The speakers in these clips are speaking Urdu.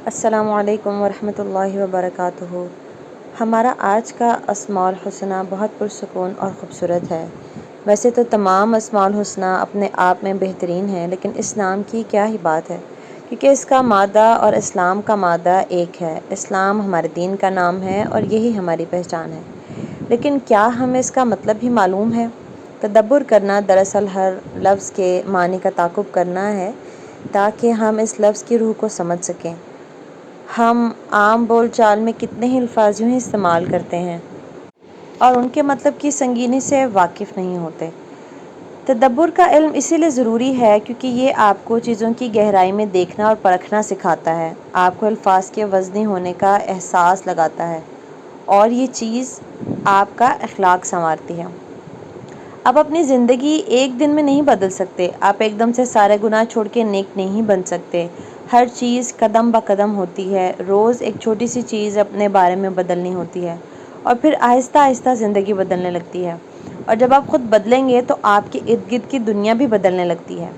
السلام علیکم ورحمۃ اللہ وبرکاتہ۔ ہمارا آج کا اسماء الحسنی بہت پرسکون اور خوبصورت ہے۔ ویسے تو تمام اسماء الحسنی اپنے آپ میں بہترین ہیں، لیکن اس نام کی کیا ہی بات ہے، کیونکہ اس کا مادہ اور اسلام کا مادہ ایک ہے۔ اسلام ہمارے دین کا نام ہے اور یہی ہماری پہچان ہے، لیکن کیا ہمیں اس کا مطلب بھی معلوم ہے؟ تدبر کرنا دراصل ہر لفظ کے معنی کا تعاقب کرنا ہے تاکہ ہم اس لفظ کی روح کو سمجھ سکیں۔ ہم عام بول چال میں کتنے ہی الفاظ یوں ہی استعمال کرتے ہیں اور ان کے مطلب کی سنگینی سے واقف نہیں ہوتے۔ تدبر کا علم اسی لیے ضروری ہے کیونکہ یہ آپ کو چیزوں کی گہرائی میں دیکھنا اور پرکھنا سکھاتا ہے، آپ کو الفاظ کے وزنی ہونے کا احساس لگاتا ہے، اور یہ چیز آپ کا اخلاق سنوارتی ہے۔ آپ اپنی زندگی ایک دن میں نہیں بدل سکتے، آپ ایک دم سے سارے گناہ چھوڑ کے نیک نہیں بن سکتے۔ ہر چیز قدم بہ قدم ہوتی ہے، روز ایک چھوٹی سی چیز اپنے بارے میں بدلنی ہوتی ہے اور پھر آہستہ آہستہ زندگی بدلنے لگتی ہے، اور جب آپ خود بدلیں گے تو آپ کے ارد گرد کی دنیا بھی بدلنے لگتی ہے۔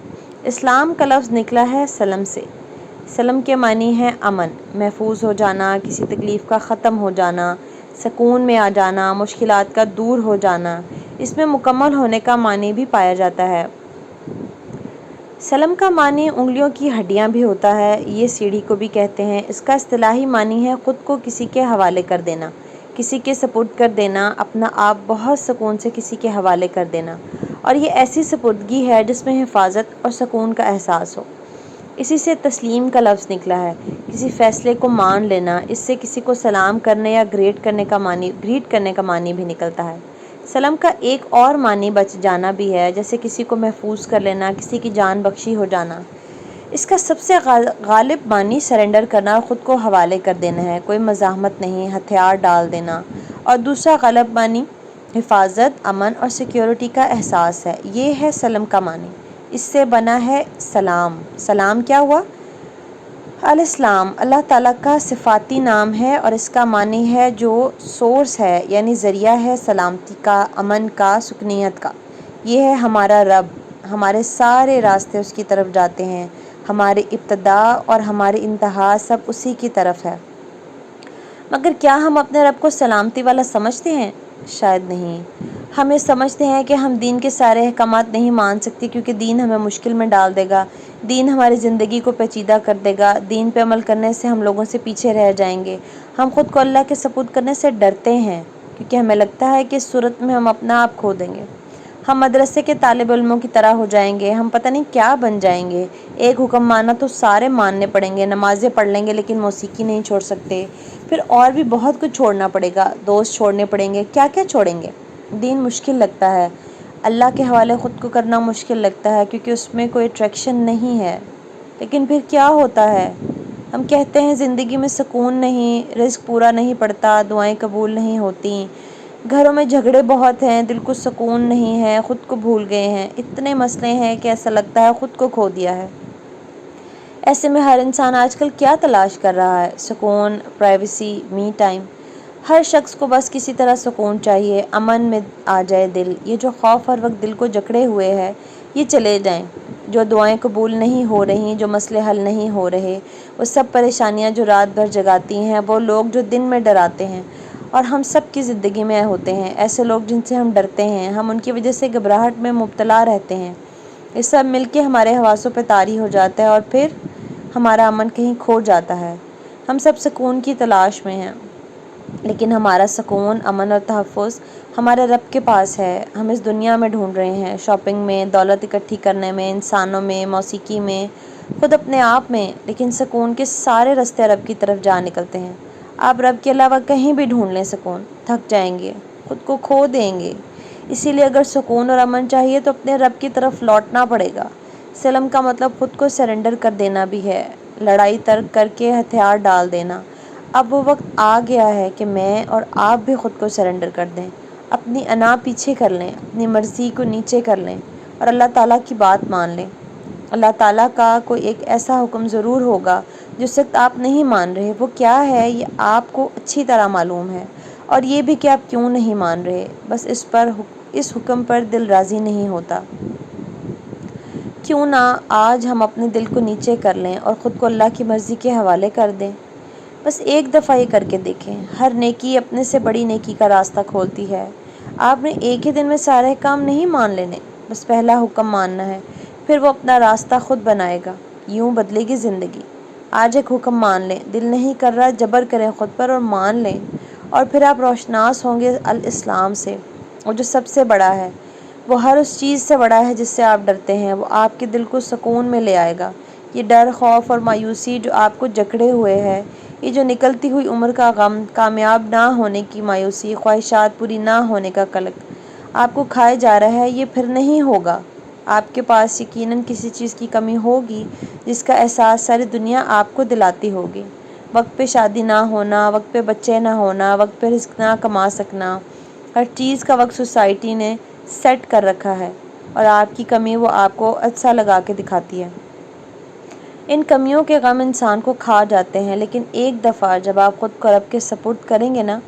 اسلام کا لفظ نکلا ہے سلم سے۔ سلم کے معنی ہے امن، محفوظ ہو جانا، کسی تکلیف کا ختم ہو جانا، سکون میں آ جانا، مشکلات کا دور ہو جانا۔ اس میں مکمل ہونے کا معنی بھی پایا جاتا ہے۔ سلم کا معنی انگلیوں کی ہڈیاں بھی ہوتا ہے، یہ سیڑھی کو بھی کہتے ہیں۔ اس کا اصطلاحی معنی ہے خود کو کسی کے حوالے کر دینا، کسی کے سپرد کر دینا، اپنا آپ بہت سکون سے کسی کے حوالے کر دینا، اور یہ ایسی سپردگی ہے جس میں حفاظت اور سکون کا احساس ہو۔ اسی سے تسلیم کا لفظ نکلا ہے، کسی فیصلے کو مان لینا۔ اس سے کسی کو سلام کرنے یا گریٹ کرنے کا معنی بھی نکلتا ہے۔ سلم کا ایک اور معنی بچ جانا بھی ہے، جیسے کسی کو محفوظ کر لینا، کسی کی جان بخشی ہو جانا۔ اس کا سب سے غالب معنی سرنڈر کرنا اور خود کو حوالے کر دینا ہے، کوئی مزاحمت نہیں، ہتھیار ڈال دینا۔ اور دوسرا غالب معنی حفاظت، امن اور سیکیورٹی کا احساس ہے۔ یہ ہے سلم کا معنی۔ اس سے بنا ہے سلام۔ سلام کیا ہوا؟ الاسلام اللہ تعالیٰ کا صفاتی نام ہے اور اس کا معنی ہے جو سورس ہے، یعنی ذریعہ ہے سلامتی کا، امن کا، سکنیت کا۔ یہ ہے ہمارا رب، ہمارے سارے راستے اس کی طرف جاتے ہیں، ہماری ابتدا اور ہماری انتہا سب اسی کی طرف ہے۔ مگر کیا ہم اپنے رب کو سلامتی والا سمجھتے ہیں؟ شاید نہیں۔ ہم یہ سمجھتے ہیں کہ ہم دین کے سارے احکامات نہیں مان سکتے کیونکہ دین ہمیں مشکل میں ڈال دے گا، دین ہماری زندگی کو پیچیدہ کر دے گا، دین پہ عمل کرنے سے ہم لوگوں سے پیچھے رہ جائیں گے۔ ہم خود کو اللہ کے سپرد کرنے سے ڈرتے ہیں کیونکہ ہمیں لگتا ہے کہ اس صورت میں ہم اپنا آپ کھو دیں گے، ہم مدرسے کے طالب علموں کی طرح ہو جائیں گے، ہم پتہ نہیں کیا بن جائیں گے۔ ایک حکم مانا تو سارے ماننے پڑیں گے، نمازیں پڑھ لیں گے لیکن موسیقی نہیں چھوڑ سکتے، پھر اور بھی بہت کچھ چھوڑنا پڑے گا، دوست چھوڑنے پڑیں گے، کیا کیا چھوڑیں گے۔ دین مشکل لگتا ہے، اللہ کے حوالے خود کو کرنا مشکل لگتا ہے کیونکہ اس میں کوئی اٹریکشن نہیں ہے۔ لیکن پھر کیا ہوتا ہے؟ ہم کہتے ہیں زندگی میں سکون نہیں، رزق پورا نہیں پڑتا، دعائیں قبول نہیں ہوتی، گھروں میں جھگڑے بہت ہیں، دل کو سکون نہیں ہے، خود کو بھول گئے ہیں، اتنے مسئلے ہیں کہ ایسا لگتا ہے خود کو کھو دیا ہے۔ ایسے میں ہر انسان آج کل کیا تلاش کر رہا ہے؟ سکون، پرائیویسی، می ٹائم۔ ہر شخص کو بس کسی طرح سکون چاہیے، امن میں آ جائے دل۔ یہ جو خوف ہر وقت دل کو جکڑے ہوئے ہے یہ چلے جائیں۔ جو دعائیں قبول نہیں ہو رہی، جو مسئلے حل نہیں ہو رہے، وہ سب پریشانیاں جو رات بھر جگاتی ہیں، وہ لوگ جو دن میں ڈراتے ہیں اور ہم سب کی زندگی میں ہوتے ہیں، ایسے لوگ جن سے ہم ڈرتے ہیں، ہم ان کی وجہ سے گھبراہٹ میں مبتلا رہتے ہیں، یہ سب مل کے ہمارے حواسوں پہ طاری ہو جاتا ہے اور پھر ہمارا امن کہیں کھو جاتا ہے۔ ہم سب سکون کی تلاش میں ہیں، لیکن ہمارا سکون، امن اور تحفظ ہمارے رب کے پاس ہے۔ ہم اس دنیا میں ڈھونڈ رہے ہیں، شاپنگ میں، دولت اکٹھی کرنے میں، انسانوں میں، موسیقی میں، خود اپنے آپ میں، لیکن سکون کے سارے راستے رب کی طرف جا نکلتے ہیں۔ آپ رب کے علاوہ کہیں بھی ڈھونڈ لیں سکون، تھک جائیں گے، خود کو کھو دیں گے۔ اسی لیے اگر سکون اور امن چاہیے تو اپنے رب کی طرف لوٹنا پڑے گا۔ سلم کا مطلب خود کو سرنڈر کر دینا بھی ہے، لڑائی ترک کر کے ہتھیار ڈال دینا۔ اب وہ وقت آ گیا ہے کہ میں اور آپ بھی خود کو سرنڈر کر دیں، اپنی انا پیچھے کر لیں، اپنی مرضی کو نیچے کر لیں اور اللہ تعالیٰ کی بات مان لیں۔ اللہ تعالیٰ کا کوئی ایک ایسا حکم ضرور ہوگا جس وقت آپ نہیں مان رہے، وہ کیا ہے یہ آپ کو اچھی طرح معلوم ہے، اور یہ بھی کہ آپ کیوں نہیں مان رہے، بس اس حکم پر دل راضی نہیں ہوتا۔ کیوں نہ آج ہم اپنے دل کو نیچے کر لیں اور خود کو اللہ کی مرضی کے حوالے کر دیں۔ بس ایک دفعہ یہ کر کے دیکھیں، ہر نیکی اپنے سے بڑی نیکی کا راستہ کھولتی ہے۔ آپ نے ایک ہی دن میں سارے کام نہیں مان لینے، بس پہلا حکم ماننا ہے، پھر وہ اپنا راستہ خود بنائے گا۔ یوں بدلے گی زندگی۔ آج ایک حکم مان لیں، دل نہیں کر رہا جبر کریں خود پر اور مان لیں، اور پھر آپ روشناس ہوں گے الاسلام سے، اور جو سب سے بڑا ہے، وہ ہر اس چیز سے بڑا ہے جس سے آپ ڈرتے ہیں، وہ آپ کے دل کو سکون میں لے آئے گا۔ یہ ڈر، خوف اور مایوسی جو آپ کو جکڑے ہوئے ہے، یہ جو نکلتی ہوئی عمر کا غم، کامیاب نہ ہونے کی مایوسی، خواہشات پوری نہ ہونے کا قلق آپ کو کھائے جا رہا ہے، یہ پھر نہیں ہوگا۔ آپ کے پاس یقیناً کسی چیز کی کمی ہوگی جس کا احساس ساری دنیا آپ کو دلاتی ہوگی۔ وقت پہ شادی نہ ہونا، وقت پہ بچے نہ ہونا، وقت پہ رزق نہ کما سکنا، ہر چیز کا وقت سوسائٹی نے سیٹ کر رکھا ہے، اور آپ کی کمی وہ آپ کو عدسہ لگا کے دکھاتی ہے۔ ان کمیوں کے غم انسان کو کھا جاتے ہیں، لیکن ایک دفعہ جب آپ خود کو رب کے سپرد کریں گے نا،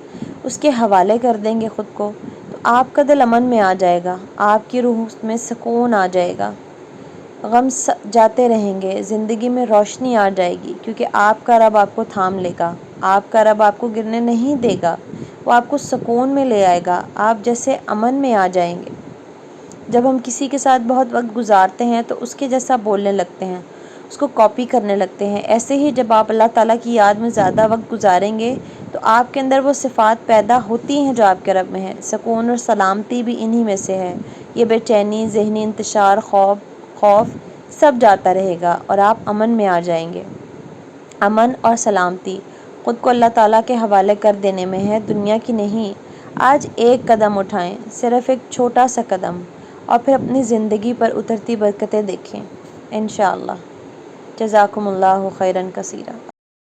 اس کے حوالے کر دیں گے خود کو، تو آپ کا دل امن میں آ جائے گا، آپ کی روح میں سکون آ جائے گا، غم جاتے رہیں گے، زندگی میں روشنی آ جائے گی، کیونکہ آپ کا رب آپ کو تھام لے گا، آپ کا رب آپ کو گرنے نہیں دے گا، وہ آپ کو سکون میں لے آئے گا، آپ جیسے امن میں آ جائیں گے۔ جب ہم کسی کے ساتھ بہت وقت گزارتے ہیں تو اس کے جیسا بولنے لگتے ہیں، اس کو کاپی کرنے لگتے ہیں۔ ایسے ہی جب آپ اللہ تعالیٰ کی یاد میں زیادہ وقت گزاریں گے تو آپ کے اندر وہ صفات پیدا ہوتی ہیں جو آپ کے رب میں ہیں۔ سکون اور سلامتی بھی انہی میں سے ہے۔ یہ بے چینی، ذہنی انتشار، خوف سب جاتا رہے گا اور آپ امن میں آ جائیں گے۔ امن اور سلامتی خود کو اللہ تعالیٰ کے حوالے کر دینے میں ہے، دنیا کی نہیں۔ آج ایک قدم اٹھائیں، صرف ایک چھوٹا سا قدم، اور پھر اپنی زندگی پر اترتی برکتیں دیکھیں انشاءاللہ۔ جزاکم اللہ خیرا کثیرا۔